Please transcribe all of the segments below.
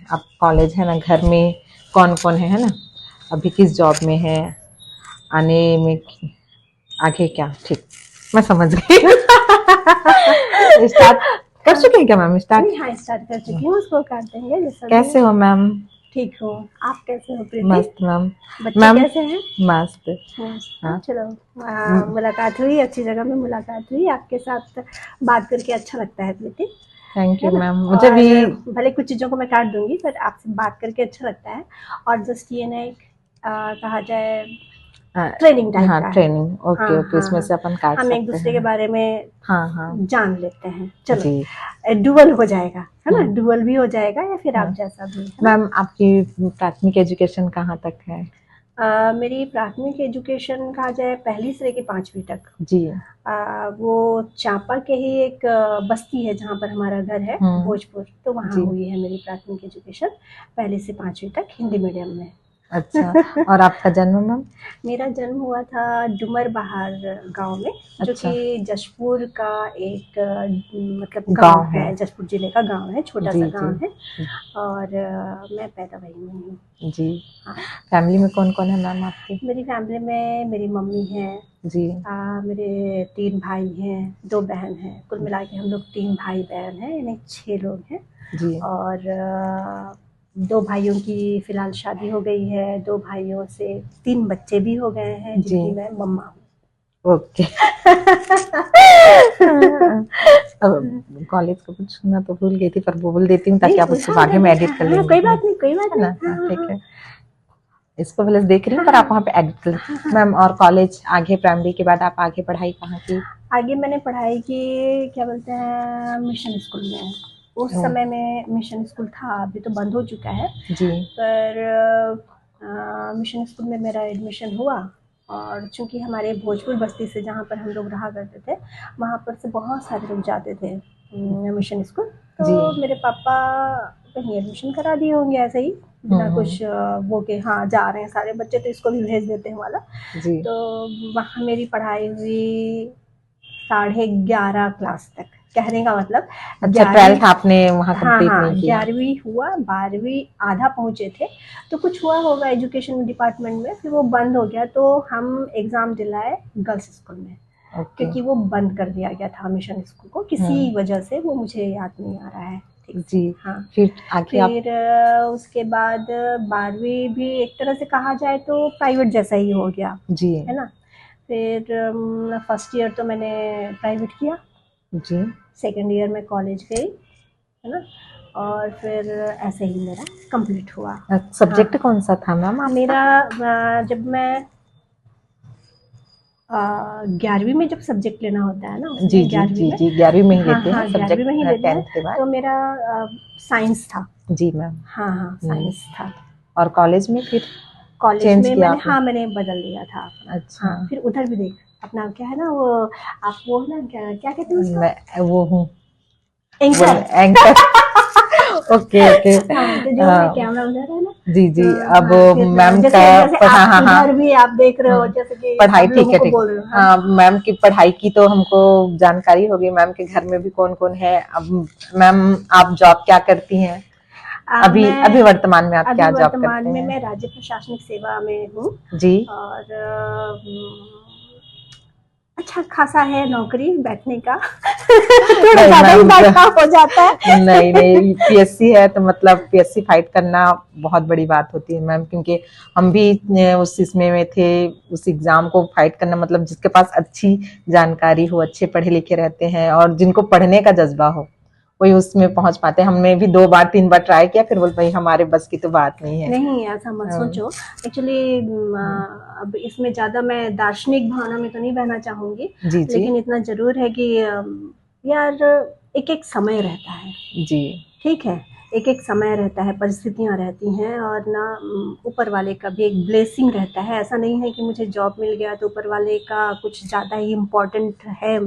अब कॉलेज है ना, घर में कौन कौन है ना, अभी किस जॉब में है, आने में आगे क्या, ठीक, मैं समझ गई। स्टार्ट कर चुके हैं क्या मैम? स्टार्ट? नहीं, हाँ स्टार्ट कर चुकी हूँ, उसको काट देंगे जैसा भी। कैसे हो मैम? ठीक हो, आप कैसे हो प्रीति? मस्त मैम। बच्चे मैम कैसे हैं? मस्त। हाँ चलो, मुलाकात हुई, अच्छी जगह में मुलाकात हुई, आपके साथ बात करके अच्छा लगता है प्रीति। थैंक यू है ना? मैम, मुझे और भी। भले कुछ चीज़ों को मैं काट दूंगी, पर आपसे बात करके अच्छा लगता है। और जस्ट ये ना एक कहा जाए ट्रेनिंग टाइप हाँ का है। ट्रेनिंग, ओके हाँ ओके, इसमें से अपन काट हम एक सकते दूसरे के हैं। बारे में हाँ हाँ जान लेते हैं। चलो जी। डुअल हो जाएगा, है ना? डुअल भी हो जाएगा, या फिर आप हाँ। जैसा भी, है ना? मैम आपकी प्राथमिक एजुकेशन कहाँ तक है? मेरी प्राथमिक एजुकेशन कहा जाए पहली से लेकर 5वीं तक जी। वो चांपा के ही एक बस्ती है जहाँ पर हमारा घर है, भोजपुर, तो वहाँ जी। हुई है मेरी प्राथमिक एजुकेशन, पहली से 5वीं तक हिंदी मीडियम में। अच्छा, और आपका जन्म मैम? मेरा जन्म हुआ था डुमर बहार गांव में, जो अच्छा। कि जशपुर का एक मतलब गाँव गांव है। है, जशपुर जिले का गांव है, छोटा जी सा जी गांव है। और मैं पैदा वहीं में हूँ। जी। हाँ, फैमिली में कौन कौन है मैम आपके? मेरी फैमिली में मेरी मम्मी है, जी। मेरे 3 भाई हैं, 2 बहन हैं, कुल मिला के हम लोग 3 भाई बहन हैं, यानी 6 लोग हैं। जी। और 2 भाइयों की फ़िलहाल शादी हो गई है, 2 भाइयों से 3 बच्चे भी हो गए हैं, जी। जिनकी मैं मम्मा हूँ। ओके। कॉलेज का कुछ सुनना तो भूल गई थी, पर बोल देती हूँ ताकि आप उसको आगे में एडिट कर लेंगे। कोई बात नहीं, कोई बात है ना? नहीं। ठीक है, इसको पहले देख रही हूँ, पर आप वहाँ पे एडिट कर लें। मैम और कॉलेज आगे, प्राइमरी के बाद आप आगे पढ़ाई कहाँ की? आगे मैंने पढ़ाई की, क्या बोलते हैं, मिशन स्कूल में। उस समय में मिशन स्कूल था, अभी तो बंद हो चुका है जी। पर मिशन स्कूल में मेरा एडमिशन हुआ। और चूंकि हमारे भोजपुर बस्ती से जहाँ पर हम लोग रहा करते थे, वहाँ पर से बहुत सारे लोग जाते थे मिशन स्कूल, तो मेरे पापा कहीं एडमिशन करा दिए होंगे ऐसे ही, बिना कुछ वो के, हाँ जा रहे हैं सारे बच्चे तो इसको भी भेज देते हैं वाला। जी। तो वहाँ मेरी पढ़ाई हुई 11:30 क्लास तक, कहने का मतलब। अच्छा, 12th आपने वहाँ कंप्लीट नहीं किया? 11वीं हुआ, 12वीं आधा पहुँचे थे, तो कुछ हुआ होगा एजुकेशन डिपार्टमेंट में, फिर वो बंद हो गया, तो हम एग्ज़ाम दिलाए गर्ल्स स्कूल में, क्योंकि वो बंद कर दिया गया था मिशन स्कूल को, किसी वजह से, वो मुझे याद नहीं आ रहा है ठीक से। जी। हाँ, फिर आगे फिर उसके बाद 12वीं भी एक तरह से कहा जाए तो प्राइवेट जैसा ही हो गया, जी, है ना? फिर फर्स्ट ईयर तो मैंने प्राइवेट किया जी। सेकेंड ईयर में कॉलेज गई, है ना? और फिर ऐसे ही मेरा कंप्लीट हुआ। सब्जेक्ट कौन सा था मैम आपका? मेरा जब मैं 11वीं में जब सब्जेक्ट लेना होता है ना, जी जी 11वीं में, जी, 11वीं में ही हाँ लेते हैं हाँ 11वीं में ही सब्जेक्ट, लेते हैं, 10th के बाद। तो मेरा साइंस था। जी मैम। हाँ हाँ साइंस था। और कॉलेज में फिर कॉलेज चेंज में किया मैंने, आपने? हाँ मैंने बदल लिया था अपना। अच्छा। हाँ, फिर उधर भी देख अपना क्या है ना, वो आप वो ना क्या क्या कहते हैं उसको, मैं वो हूँ एंकर। एंकर। Okay okay. हाँ, तो जो मैं कैमरा उधर है ना, जी जी। तो अब हाँ, फिर मैम जैसे जैसे का, हाँ आप हाँ हाँ, इधर भी आप देख रहे हो, जैसे कि पढ़ाई सब ठीक लोगों है को ठीक बोल है। रहे हो। हाँ मैम की पढ़ाई की तो हमको जानकारी होगी, मैम के घर में भी कौन कौन है। अब मैम आप जॉब क्या करती हैं अभी? अभी वर्तमान में आप क्या जॉब करते में हैं? मैं राज्य प्रशासनिक सेवा में हूँ। जी। और अच्छा खासा है नौकरी, बैठने का थोड़ा ज्यादा ही बैठना हो जाता है। नहीं नहीं, पीएससी है तो मतलब पीएससी फाइट करना बहुत बड़ी बात होती है मैम, क्योंकि हम भी उस इसमें में थे, उस एग्जाम को फाइट करना मतलब जिसके पास अच्छी जानकारी हो, अच्छे पढ़े लिखे रहते हैं और जिनको पढ़ने का जज्बा हो, वही उसमें पहुंच पाते हैं। हमने भी 2 बार 3 बार ट्राई किया, फिर बोल भाई हमारे बस की तो बात नहीं है। नहीं ऐसा मत सोचो, एक्चुअली अब इसमें ज़्यादा मैं दार्शनिक भावना में तो नहीं बहना चाहूँगी, जी जी लेकिन इतना ज़रूर है कि यार एक एक समय रहता है, जी। ठीक है, एक एक समय रहता है, परिस्थितियाँ रहती हैं, और ना ऊपर वाले का भी एक ब्लेसिंग रहता है। ऐसा नहीं है कि मुझे जॉब मिल गया तो ऊपर वाले का कुछ ज़्यादा ही इम्पोर्टेंट है,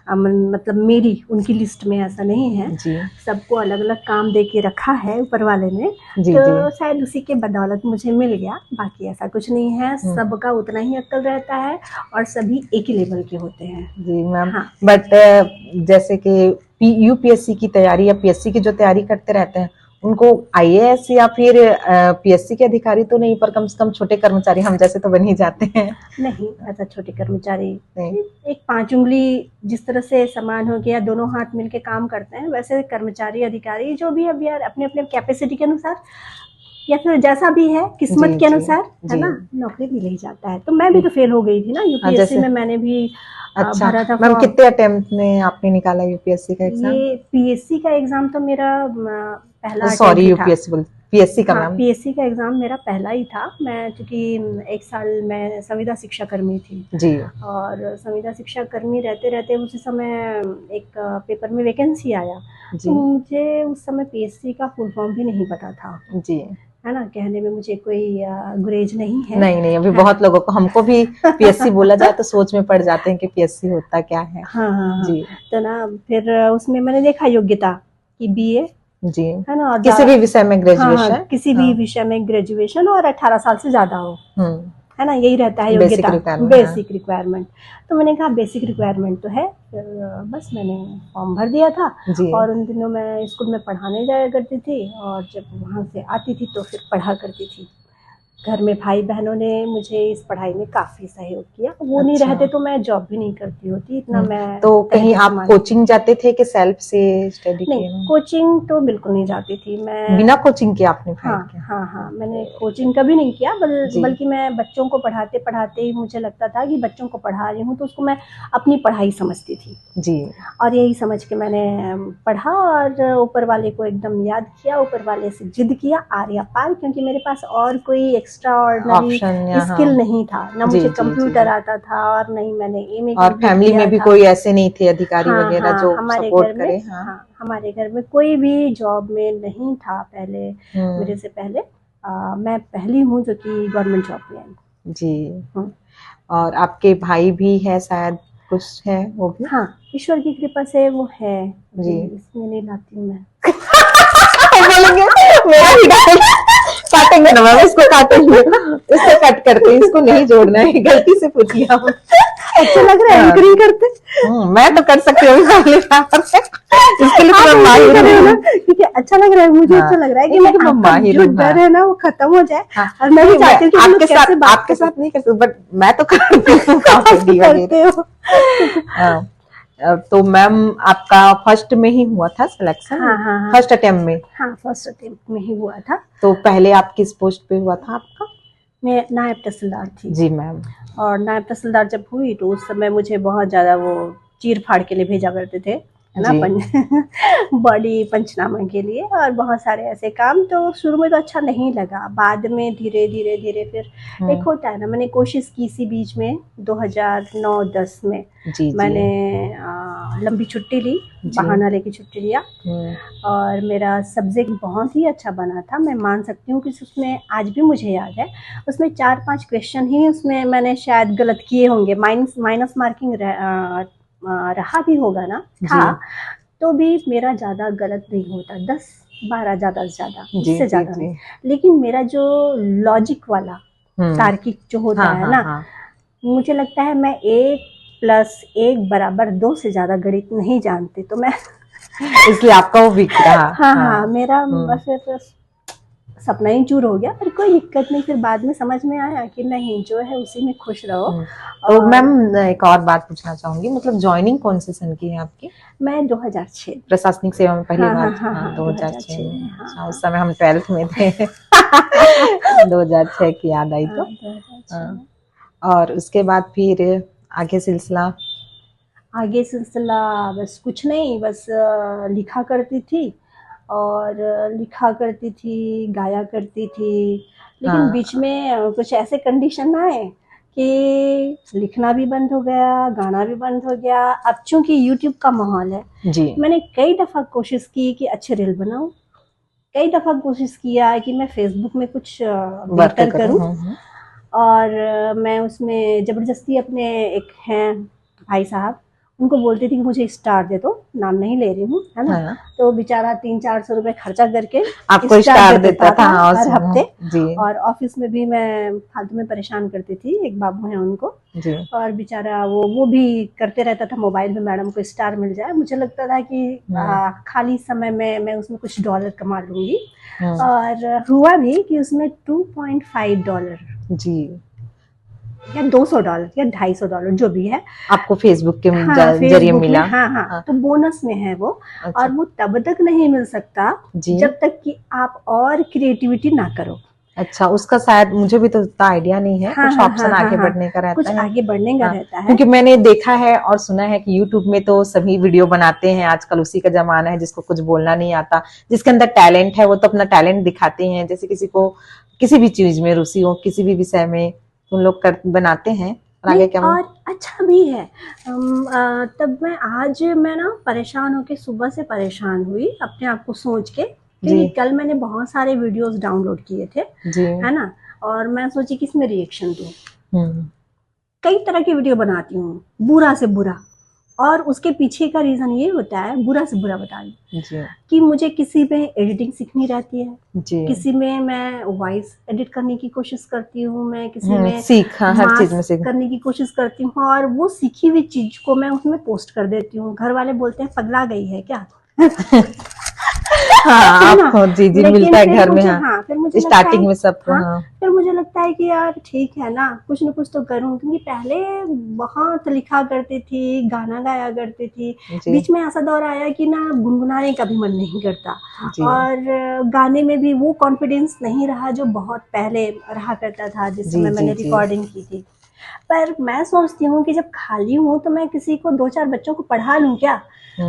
मतलब मेरी उनकी लिस्ट में ऐसा नहीं है। जी सबको अलग अलग काम दे के रखा है ऊपर वाले ने, जी तो जी। शायद उसी के बदौलत मुझे मिल गया, बाकी ऐसा कुछ नहीं है। सबका उतना ही अक्ल रहता है और सभी एक ही लेवल के होते हैं। जी मैम। हाँ, बट जैसे कि यूपीएससी की तैयारी या पीएससी की जो तैयारी करते रहते हैं, उनको आईएएस या फिर पीएससी के अधिकारी तो नहीं, पर कम से कम छोटे कर्मचारी हम जैसे तो बन ही जाते हैं। नहीं, ऐसा छोटे कर्मचारी नहीं। एक 5 उंगली जिस तरह से समान हो गया, दोनों हाथ मिलके काम करते हैं, वैसे कर्मचारी अधिकारी जो भी अब यार अपने अपने कैपेसिटी के अनुसार या फिर जैसा भी है किस्मत जी, के जी, अनुसार, है जी। ना, नौकरी मिल ही जाता है। तो मैं भी तो फेल हो गई थी ना यूपीएससी जैसे में, मैंने भी अच्छा भरा था मैम, फॉर्म। कितने अटेम्प्ट में आपने निकाला यूपीएससी का एग्जाम? ये पीएससी का एग्जाम तो मेरा पहला सॉरी, अटेम्प्ट ही था। यूपीएससी बोल, पीएससी का हाँ, मैम। पीएससी का एग्जाम मेरा पहला ही था। मैं क्योंकि 1 साल मैं संविदा शिक्षा कर्मी थी, जी और संविदा शिक्षा कर्मी रहते रहते उसी समय एक पेपर में वैकेंसी आया। जी तो मुझे उस समय पीएससी का फुल फॉर्म भी नहीं पता था, जी। है ना, कहने में मुझे कोई गुरेज नहीं है। नहीं नहीं, अभी हाँ। बहुत लोगों को, हमको भी पीएससी बोला जाए तो सोच में पड़ जाते हैं कि पीएससी होता क्या है। हाँ हाँ हाँ। जी तो ना फिर उसमें मैंने देखा योग्यता कि बीए, जी, है ना, और किसी भी विषय में हाँ ग्रेजुएशन। हाँ, किसी भी विषय में ग्रेजुएशन और 18 साल से ज्यादा हो, है ना, यही रहता है बेसिक योग्यता, रिक्वायरमेंट। Basic requirement. तो मैंने कहा बेसिक रिक्वायरमेंट तो है, फिर बस मैंने फॉर्म भर दिया था। जी और उन दिनों मैं स्कूल में पढ़ाने जाया करती थी, और जब वहाँ से आती थी तो फिर पढ़ा करती थी। घर में भाई बहनों ने मुझे इस पढ़ाई में काफ़ी सहयोग किया। वो नहीं अच्छा। रहते तो मैं जॉब भी नहीं करती होती, इतना मैं तो कहीं तहरीर आप संभाल- कोचिंग जाते थे कि सेल्फ से स्टडी नहीं, किए? कोचिंग तो बिल्कुल नहीं जाती थी मैं। बिना कोचिंग के आपने फाइट हाँ किया? हाँ हाँ, मैंने कोचिंग कभी नहीं किया, जी। बल्कि मैं बच्चों को पढ़ाते पढ़ाते ही मुझे लगता था कि बच्चों को पढ़ा रही हूँ तो उसको मैं अपनी पढ़ाई समझती थी, जी और यही समझ के मैंने पढ़ा, और ऊपर वाले को एकदम याद किया, ऊपर वाले से जिद किया, आर्या पार, क्योंकि मेरे पास और कोई एक्स्ट्रा ऑर्डिनरी ऑप्शन स्किल नहीं था, ना जी, मुझे जी, कंप्यूटर जी। आता था, और नहीं मैंने एमए और कंप्लीट फैमिली किया में भी था। कोई ऐसे नहीं थे अधिकारी हाँ वगैरह हाँ, जो हमारे सपोर्ट घर में, करे? हाँ हाँ, हमारे घर में कोई भी जॉब में नहीं था पहले। मेरे से पहले मैं पहली हूँ जो कि गवर्नमेंट जॉब में आई। जी। हम्म। और आपके भाई भी है शायद, कुछ है वो भी? हाँ, ईश्वर की कृपा से वो है जी। इसमें नहीं लाती हूँ मैं। बोलेंगे मेरा ही काटेंगे ना मैम, इसको काटेंगे, इसको कट करते हैं, इसको नहीं जोड़ना है, गलती से पूछ लिया। अच्छा लग रहा है एंकरिंग करते? मैं तो कर सकती हूँ इसके लिए तो मैं माहिर हूँ। ठीक है, अच्छा लग रहा है, मुझे अच्छा लग रहा है कि नहीं, मैं मैं माहिर जो हूँ, डर है ना वो खत्म हो जाए। और मैं भी नहीं, चाहती हूँ कि हम लोग कैसे बात आपके साथ नहीं कर सकती, बट मैं तो करती हूँ कॉमेडी करते वगैरह। हो। तो मैम आपका फर्स्ट में ही हुआ था सिलेक्शन? हाँ हाँ हाँ, फर्स्ट अटेम्प्ट में? हाँ, फर्स्ट अटेम्प्ट में ही हुआ था। तो पहले आप किस पोस्ट पे हुआ था आपका? मैं नायब तहसीलदार थी। जी मैम। और नायब तहसीलदार जब हुई तो उस समय मुझे बहुत ज़्यादा वो चीर फाड़ के लिए भेजा करते थे, है ना, बॉडी पंचनामा के लिए, और बहुत सारे ऐसे काम। तो शुरू में तो अच्छा नहीं लगा, बाद में धीरे धीरे धीरे फिर एक होता है ना, मैंने कोशिश की इसी बीच में 2009-10 में जी मैंने लंबी छुट्टी ली, बहाना लेके छुट्टी लिया, और मेरा सब्जेक्ट बहुत ही अच्छा बना था। मैं मान सकती हूँ कि उसमें आज भी मुझे याद है, उसमें 4-5 क्वेश्चन ही उसमें मैंने शायद गलत किए होंगे, माइनस मार्किंग रहा भी होगा ना, था, तो भी मेरा ज़्यादा गलत नहीं होता, 10-12 ज़्यादा से ज़्यादा, इससे ज़्यादा नहीं। लेकिन मेरा जो लॉजिक वाला तार्किक जो होता है ना, मुझे लगता है मैं 1+1 = 2 से ज़्यादा गणित नहीं जानती, तो मैं इसलिए आपका वो वीक रहा। हाँ, मेरा बस सपना ही चूर हो गया, पर कोई दिक्कत नहीं। फिर बाद में समझ में आया कि नहीं, जो है उसी में खुश रहो। तो मैम एक और बात पूछना चाहूंगी, मतलब ज्वाइनिंग कौन से सन की है आपकी? मैं 2006 प्रशासनिक सेवा में पहली बार। हाँ, 2006 में। हाँ, उस समय हम 12th में थे। 2006 की याद आई तो। 2006। और उसके बाद फिर आगे सिलसिला बस कुछ नहीं, बस लिखा करती थी, और गाया करती थी, लेकिन बीच में कुछ ऐसे कंडीशन आए कि लिखना भी बंद हो गया, गाना भी बंद हो गया। अब चूंकि यूट्यूब का माहौल है जी, मैंने कई दफ़ा कोशिश की कि अच्छे रील बनाऊं, कई दफ़ा कोशिश किया कि मैं फेसबुक में कुछ बेहतर करूं, और मैं उसमें ज़बरदस्ती अपने एक हैं भाई साहब, उनको बोलती थी कि मुझे स्टार दे दो, नाम नहीं ले रही हूँ, है ना। हाँ। तो बेचारा 300-400 रुपए खर्चा करके आपको स्टार देता था हर हफ्ते। जी और ऑफिस में भी मैं फालतू में परेशान करती थी, एक बाबू है उनको, जी। और बेचारा वो भी करते रहता था मोबाइल में, मैडम को स्टार मिल जाए। मुझे लगता था कि खाली समय में मैं उसमें कुछ डॉलर कमा लूंगी, और हुआ भी कि उसमें $2.5 जी या $200 या $250 जो भी है आपको फेसबुक के हाँ, जरिए फेसबुक मिला। में, हाँ, तो बोनस में है वो। अच्छा। और वो तब तक नहीं मिल सकता जी। जब तक कि आप और क्रिएटिविटी ना करो। अच्छा, उसका शायद मुझे भी तो उतना आइडिया नहीं है। हाँ, कुछ हाँ, ऑप्शन हाँ, आगे हाँ, बढ़ने का रहता कुछ है। आगे बढ़ने का हाँ, रहता है। क्योंकि मैंने देखा है और सुना है कि YouTube में तो सभी वीडियो बनाते हैं, आजकल उसी का जमाना है। जिसको कुछ बोलना नहीं आता, जिसके अंदर टैलेंट है, वो तो अपना टैलेंट दिखाते हैं। जैसे किसी को किसी भी चीज में रुचि हो, किसी भी विषय में, उन लोग बनाते हैं। और आगे क्या और अच्छा भी है। तब मैं ना परेशान होके सुबह से परेशान हुई अपने आप को सोच के, क्योंकि कल मैंने बहुत सारे वीडियोस डाउनलोड किए थे जी, है ना। और मैं सोची कि इसमें रिएक्शन दूं। कई तरह की वीडियो बनाती हूँ, बुरा से बुरा, और उसके पीछे का रीजन ये होता है, बुरा से बुरा बता रही कि मुझे किसी में एडिटिंग सीखनी रहती है जी। किसी में मैं वॉइस एडिट करने की कोशिश करती हूँ, मैं किसी में हर चीज में सीख करने की कोशिश करती हूँ, और वो सीखी हुई चीज को मैं उसमें पोस्ट कर देती हूँ। घर वाले बोलते हैं पगला गई है क्या। हाँ, जी मिलता है घर में। फिर मुझे स्टार्टिंग में सब फिर मुझे लगता है कि यार ठीक है ना, कुछ न कुछ तो करूं, क्योंकि पहले बहुत लिखा करती थी, गाना गाया करती थी। बीच में ऐसा दौर आया कि ना गुनगुनाने का भी मन नहीं करता, और गाने में भी वो कॉन्फिडेंस नहीं रहा जो बहुत पहले रहा करता था, जिस समय मैंने रिकॉर्डिंग की थी। पर मैं सोचती हूँ कि जब खाली हूँ तो मैं किसी को 2-4 बच्चों को पढ़ा लूं क्या।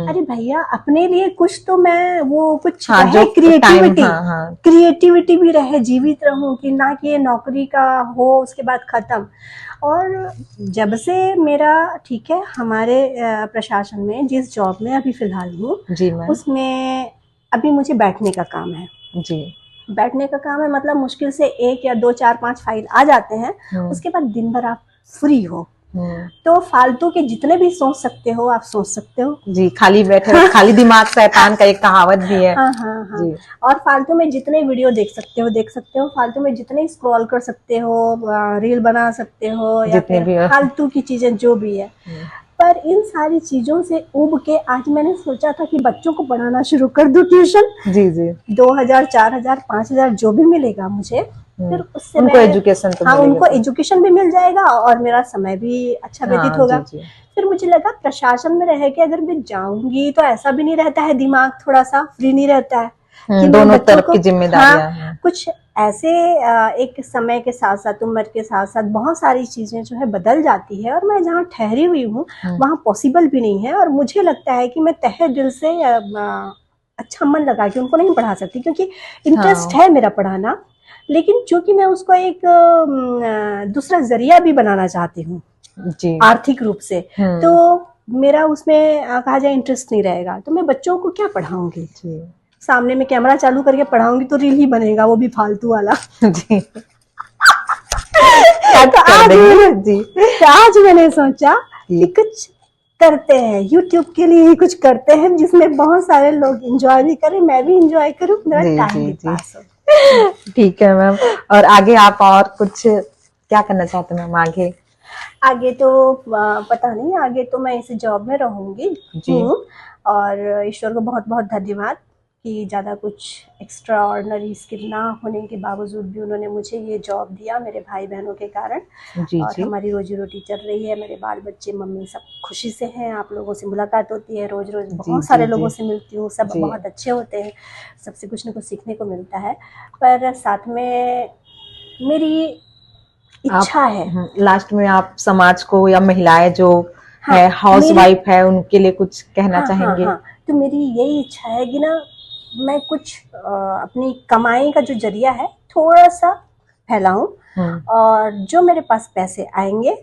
अरे भैया, अपने लिए कुछ तो मैं वो कुछ रहे, क्रिएटिविटी भी रहे, जीवित रहूं, कि ना कि ये नौकरी का हो उसके बाद खत्म। और जब से मेरा ठीक है, हमारे प्रशासन में जिस जॉब में अभी फिलहाल हूँ उसमें अभी मुझे बैठने का काम है जी। बैठने का काम है, मतलब मुश्किल से 1 या 2, 4, 5 फाइल आ जाते हैं, उसके बाद दिन भर आप फ्री हो, तो फालतू के जितने भी सोच सकते हो आप सोच सकते हो जी। खाली बैठे खाली दिमाग शैतान का एक कहावत भी है। हाँ। जी। और फालतू में जितने वीडियो देख सकते हो, फालतू में जितने स्क्रॉल कर सकते हो, रील बना सकते हो, या फिर फालतू की चीजें जो भी है। पर इन सारी चीजों से उब के आज मैंने सोचा था कि बच्चों को पढ़ाना शुरू कर दूं, ट्यूशन। जी 2000, 4000, 5000 जो भी मिलेगा मुझे, फिर उससे उनको एजुकेशन तो उनको एजुकेशन भी मिल जाएगा और मेरा समय भी अच्छा व्यतीत होगा। फिर मुझे लगा प्रशासन में रह के अगर मैं जाऊंगी तो ऐसा भी नहीं रहता है, दिमाग थोड़ा सा फ्री नहीं रहता है कि दोनों तरफ की जिम्मेदारियां हैं। कुछ ऐसे एक समय के साथ साथ, उम्र के साथ साथ बहुत सारी चीजें जो है बदल जाती है, और मैं जहाँ ठहरी हुई हूँ वहाँ पॉसिबल भी नहीं है। और मुझे लगता है कि मैं तहे दिल से अच्छा मन लगा के उनको नहीं पढ़ा सकती, क्योंकि इंटरेस्ट है मेरा पढ़ाना, लेकिन चूंकि मैं उसको एक दूसरा जरिया भी बनाना चाहती हूँ आर्थिक रूप से, तो मेरा उसमें कहा जाए इंटरेस्ट नहीं रहेगा, तो मैं बच्चों को क्या पढ़ाऊंगी। सामने में कैमरा चालू करके पढ़ाऊंगी तो रील ही बनेगा, वो भी फालतू वाला जी। तो आज मैंने सोचा कि कुछ करते हैं, YouTube के लिए ही कुछ करते हैं जिसमें बहुत सारे लोग एंजॉय भी करें, मैं भी एंजॉय करूं, मेरा टाइम भी पास हो। ठीक है मैम। और आगे आप और कुछ क्या करना चाहते हैं मैम? आगे तो पता नहीं, आगे तो मैं इस जॉब में रहूंगी जी। और ईश्वर को बहुत बहुत धन्यवाद कि ज़्यादा कुछ एक्स्ट्रा ऑर्डिनरी स्किल ना होने के बावजूद भी उन्होंने मुझे ये जॉब दिया, मेरे भाई बहनों के कारण जी। और हमारी रोजी रोटी चल रही है, मेरे बाल बच्चे मम्मी सब खुशी से हैं। आप लोगों से मुलाकात होती है, रोज रोज बहुत सारे लोगों से मिलती हूँ, सब बहुत अच्छे होते हैं, सबसे कुछ न कुछ सीखने को मिलता है। पर साथ में मेरी इच्छा है लास्ट में आप समाज को या महिलाएं जो है हाउस वाइफ है उनके लिए कुछ कहना चाहेंगे? तो मेरी यही इच्छा है कि ना मैं कुछ अपनी कमाई का जो जरिया है थोड़ा सा फैलाऊं, और जो मेरे पास पैसे आएंगे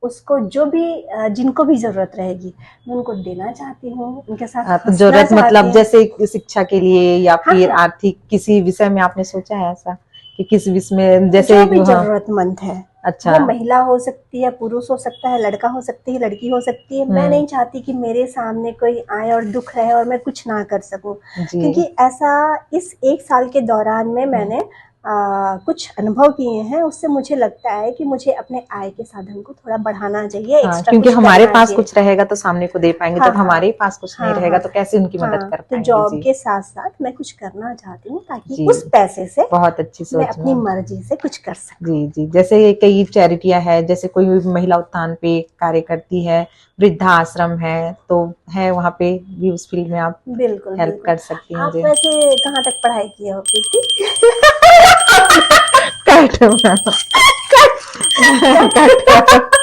उसको जो भी जिनको भी जरूरत रहेगी मैं उनको देना चाहती हूँ, उनके साथ जरूरत मतलब जैसे शिक्षा के लिए या फिर आर्थिक किसी विषय में आपने सोचा है ऐसा कि किस विषय में, जैसे जो भी जरूरतमंद है अच्छा। वो महिला हो सकती है, पुरुष हो सकता है, लड़का हो सकती है, लड़की हो सकती है। मैं नहीं चाहती कि मेरे सामने कोई आए और दुख रहे और मैं कुछ ना कर सकूं, जी। क्योंकि ऐसा इस 1 साल के दौरान में मैंने कुछ अनुभव किए हैं। उससे मुझे लगता है कि मुझे अपने आय के साधन को थोड़ा बढ़ाना चाहिए, हाँ, एक्स्ट्रा क्योंकि कुछ हमारे करना पास चाहिए। कुछ रहेगा तो सामने को दे पाएंगे, हाँ जब हाँ हमारे ही पास कुछ नहीं हाँ रहेगा हाँ तो कैसे उनकी मदद हाँ, कर तो पाएंगे। जॉब जी के साथ साथ मैं कुछ करना चाहती हूँ ताकि जी, उस पैसे से बहुत अच्छी मैं सोच अपनी मैम। मर्जी से कुछ कर सकूं। जी जी, जैसे कई चैरिटियां है, जैसे कोई महिला उत्थान पे कार्य करती है, वृद्धा आश्रम है, तो है वहाँ पे भी उस फील्ड में आप बिल्कुल हेल्प बिल्कुल। कर सकती हैं। आप जी। वैसे कहाँ तक पढ़ाई किए हो कीर्ति? कट मैम, कट क्या? कट